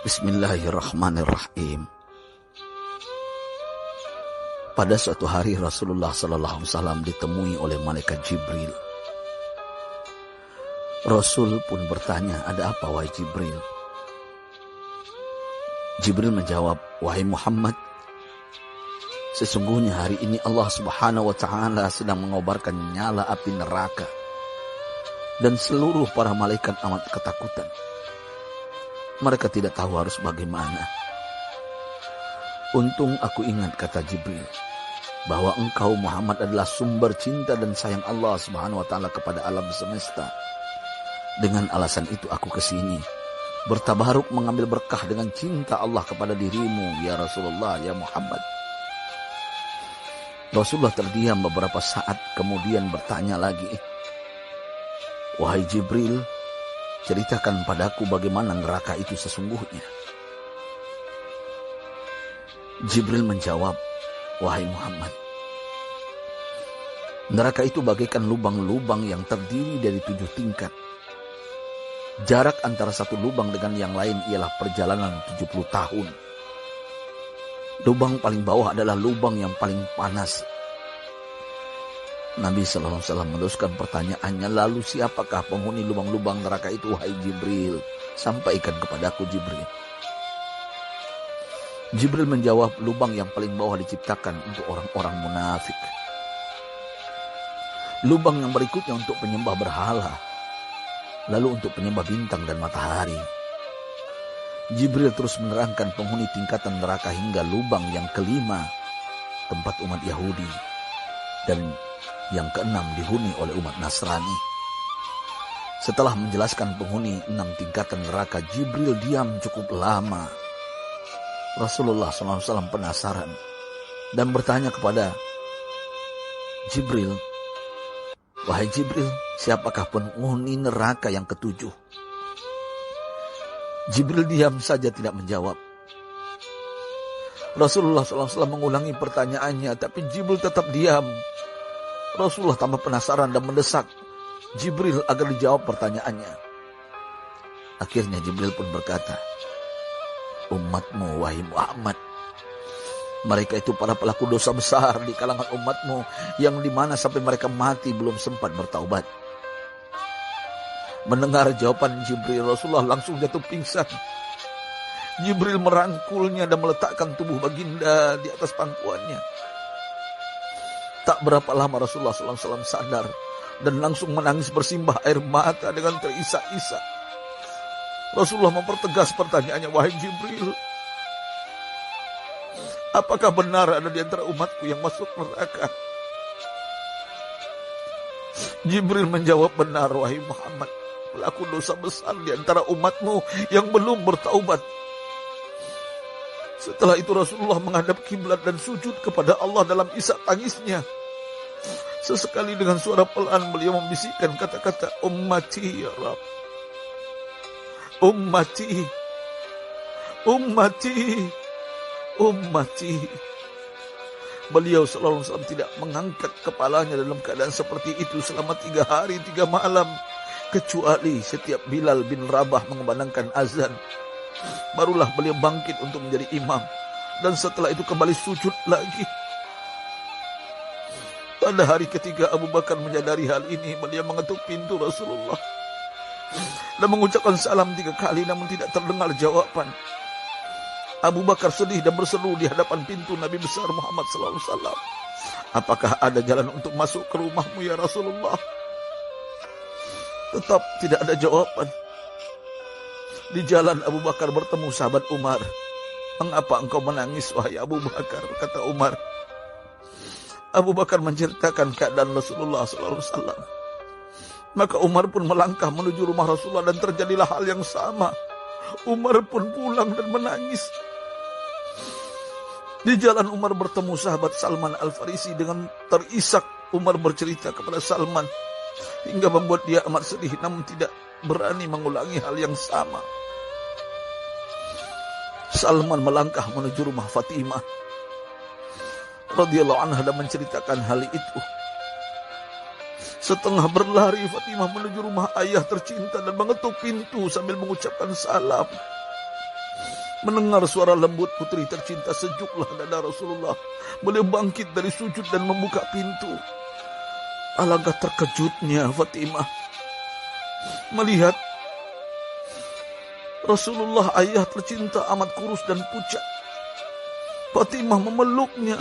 Bismillahirrahmanirrahim. Pada suatu hari Rasulullah SAW ditemui oleh malaikat Jibril. Rasul pun bertanya, "Ada apa wahai Jibril?" Jibril menjawab, "Wahai Muhammad, sesungguhnya hari ini Allah Subhanahu wa Ta'ala sedang mengobarkan nyala api neraka, dan seluruh para malaikat amat ketakutan. Mereka tidak tahu harus bagaimana. Untung aku ingat," kata Jibril, "bahwa engkau Muhammad adalah sumber cinta dan sayang Allah Subhanahu wa Ta'ala kepada alam semesta. Dengan alasan itu aku kesini, bertabaruk mengambil berkah dengan cinta Allah kepada dirimu, ya Rasulullah, ya Muhammad." Rasulullah terdiam beberapa saat, kemudian bertanya lagi, "Wahai Jibril, ceritakan padaku bagaimana neraka itu sesungguhnya." Jibril menjawab, "Wahai Muhammad, neraka itu bagaikan lubang-lubang yang terdiri dari 7 tingkat. Jarak antara satu lubang dengan yang lain ialah perjalanan 70 tahun. Lubang paling bawah adalah lubang yang paling panas." Nabi SAW meneruskan pertanyaannya, "Lalu siapakah penghuni lubang-lubang neraka itu, wahai Jibril? Sampaikan kepadaku, Jibril." Jibril menjawab, "Lubang yang paling bawah diciptakan untuk orang-orang munafik. Lubang yang berikutnya untuk penyembah berhala. Lalu untuk penyembah bintang dan matahari." Jibril terus menerangkan penghuni tingkatan neraka hingga lubang yang kelima, tempat umat Yahudi, dan yang keenam dihuni oleh umat Nasrani. Setelah menjelaskan penghuni 6 tingkatan neraka, Jibril diam cukup lama. Rasulullah SAW penasaran dan bertanya kepada Jibril, "Wahai Jibril, siapakah penghuni neraka yang ke-7?" Jibril diam saja tidak menjawab. Rasulullah SAW mengulangi pertanyaannya, tapi Jibril tetap diam. Rasulullah tambah penasaran dan mendesak Jibril agar dijawab pertanyaannya. Akhirnya Jibril pun berkata, "Umatmu, wahai Muhammad, mereka itu para pelaku dosa besar di kalangan umatmu, yang dimana sampai mereka mati belum sempat bertaubat." Mendengar jawaban Jibril, Rasulullah langsung jatuh pingsan. Jibril merangkulnya dan meletakkan tubuh baginda di atas pangkuannya. Tak berapa lama Rasulullah SAW sadar dan langsung menangis bersimbah air mata dengan terisak-isak. Rasulullah mempertegas pertanyaannya, "Wahai Jibril, apakah benar ada di antara umatku yang masuk neraka?" Jibril menjawab, "Benar, wahai Muhammad, pelaku dosa besar di antara umatmu yang belum bertaubat." Setelah itu Rasulullah menghadap kiblat dan sujud kepada Allah dalam isak tangisnya. Sesekali dengan suara pelan beliau membisikkan kata-kata, "Ummati ya Rabb, ummati, ummati, ummati." Beliau SAW tidak mengangkat kepalanya dalam keadaan seperti itu selama 3 hari 3 malam. Kecuali setiap Bilal bin Rabah mengumandangkan azan, barulah beliau bangkit untuk menjadi imam. Dan setelah itu kembali sujud lagi. Pada hari ketiga Abu Bakar menyadari hal ini, beliau mengetuk pintu Rasulullah dan mengucapkan salam 3 kali namun tidak terdengar jawaban. Abu Bakar sedih dan berseru di hadapan pintu Nabi besar Muhammad SAW, "Apakah ada jalan untuk masuk ke rumahmu ya Rasulullah?" Tetap tidak ada jawaban. Di jalan Abu Bakar bertemu sahabat Umar. "Mengapa engkau menangis, wahai Abu Bakar?" kata Umar. Abu Bakar menceritakan keadaan Rasulullah SAW. Maka Umar pun melangkah menuju rumah Rasulullah dan terjadilah hal yang sama. Umar pun pulang dan menangis. Di jalan Umar bertemu sahabat Salman Al-Farisi. Dengan terisak Umar bercerita kepada Salman hingga membuat dia amat sedih, namun tidak berani mengulangi hal yang sama. Salman melangkah menuju rumah Fatimah radhiyallahu anha dan menceritakan hal itu. Setengah berlari Fatimah menuju rumah ayah tercinta dan mengetuk pintu sambil mengucapkan salam. Mendengar suara lembut putri tercinta, sejuklah dada Rasulullah. Beliau bangkit dari sujud dan membuka pintu. Alangkah terkejutnya Fatimah melihat Rasulullah, ayah tercinta, amat kurus dan pucat. Fatimah memeluknya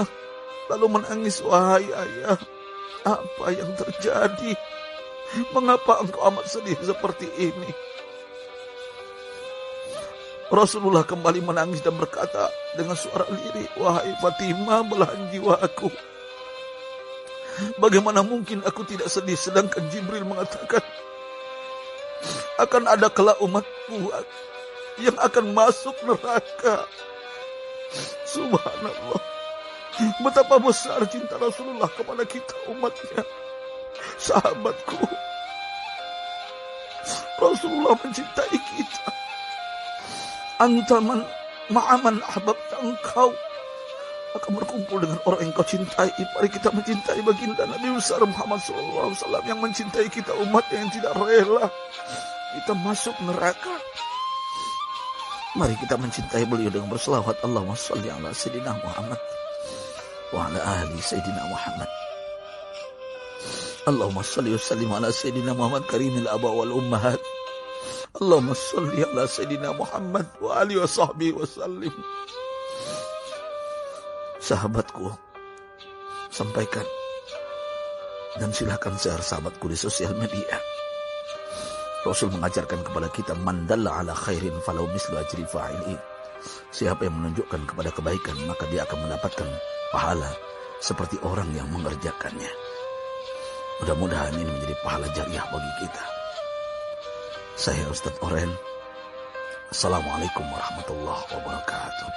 lalu menangis. Wahai ayah, apa yang terjadi? Mengapa engkau amat sedih seperti ini? Rasulullah kembali menangis dan berkata dengan suara lirih, wahai Fatimah, belahan jiwaku, bagaimana mungkin aku tidak sedih sedangkan Jibril mengatakan akan ada kelak umatku yang akan masuk neraka. Subhanallah, betapa besar cinta Rasulullah kepada kita umatnya. Sahabatku, Rasulullah mencintai kita. Antaman ma'aman ahbabta, engkau akan berkumpul dengan orang yang kau cintai. Mari kita mencintai baginda Nabi besar Muhammad SAW yang mencintai kita umat yang tidak rela kita masuk neraka. Mari kita mencintai beliau dengan berselawat. Allahumma salli ala Sayyidina Muhammad wa ala ahli Sayyidina Muhammad. Allahumma salli wa sallim ala Sayyidina Muhammad karimil aba wal ummahat. Allahumma salli ala Sayyidina Muhammad wa alihi wa sahbihi wa sallim. Sahabatku, sampaikan dan silakan share sahabatku di sosial media. Rasul mengajarkan kepada kita, man dalla ala khairin falau mislu ajri fa'ili. Siapa yang menunjukkan kepada kebaikan, maka dia akan mendapatkan pahala seperti orang yang mengerjakannya. Mudah-mudahan ini menjadi pahala jariah bagi kita. Saya Ustadz Oren. Assalamualaikum warahmatullahi wabarakatuh.